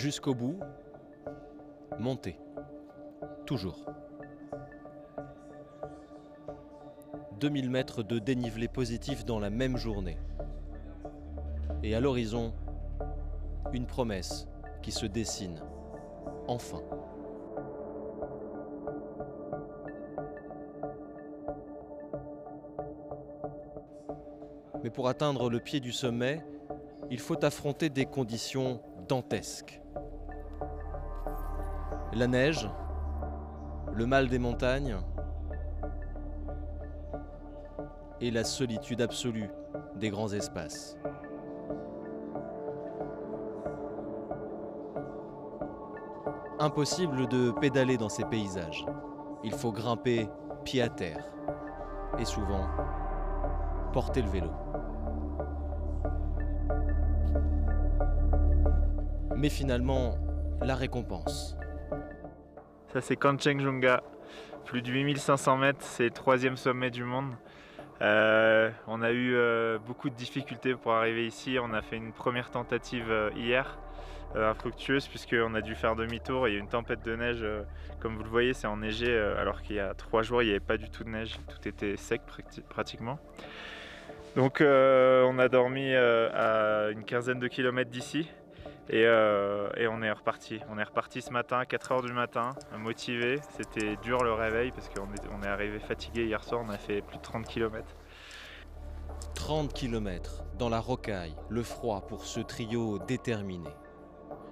Jusqu'au bout, monter. Toujours. 2000 mètres de dénivelé positif dans la même journée. Et à l'horizon, une promesse qui se dessine. Enfin. Mais pour atteindre le pied du sommet, il faut affronter des conditions dantesques. La neige, le mal des montagnes et la solitude absolue des grands espaces. Impossible de pédaler dans ces paysages. Il faut grimper pied à terre et souvent porter le vélo. Mais finalement, la récompense. Ça c'est Kanchenjunga, plus de 8500 mètres, c'est le 3e sommet du monde. On a eu beaucoup de difficultés pour arriver ici. On a fait une première tentative hier, infructueuse, puisqu'on a dû faire demi-tour. Il y a eu une tempête de neige, comme vous le voyez, c'est enneigé, alors qu'il y a 3 jours il n'y avait pas du tout de neige, tout était sec pratiquement. Donc on a dormi à une quinzaine de kilomètres d'ici. Et on est reparti. On est reparti ce matin, 4 h du matin, motivé. C'était dur le réveil parce qu'on est arrivé fatigué hier soir, on a fait plus de 30 km. 30 km dans la rocaille, le froid pour ce trio déterminé.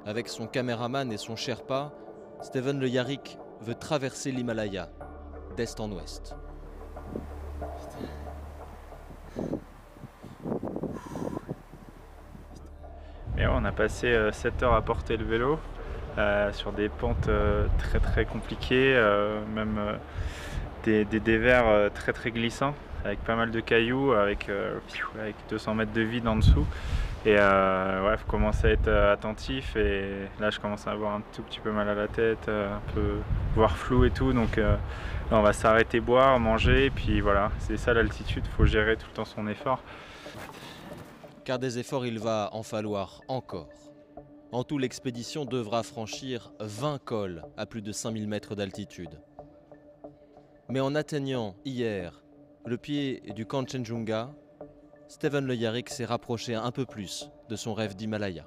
Avec son caméraman et son Sherpa, Steven Le Yarrick veut traverser l'Himalaya d'est en ouest. Et on a passé 7 heures à porter le vélo sur des pentes très compliquées, même des dévers très glissants, avec pas mal de cailloux, avec 200 mètres de vide en dessous. Et ouais, faut commencer à être attentif, et là je commence à avoir un tout petit peu mal à la tête, un peu voir flou et tout, donc là on va s'arrêter boire, manger, et puis voilà, c'est ça l'altitude, faut gérer tout le temps son effort. Car des efforts il va en falloir encore. En tout, l'expédition devra franchir 20 cols à plus de 5000 mètres d'altitude. Mais en atteignant hier le pied du Kanchenjunga, Steven Le Yarrick s'est rapproché un peu plus de son rêve d'Himalaya.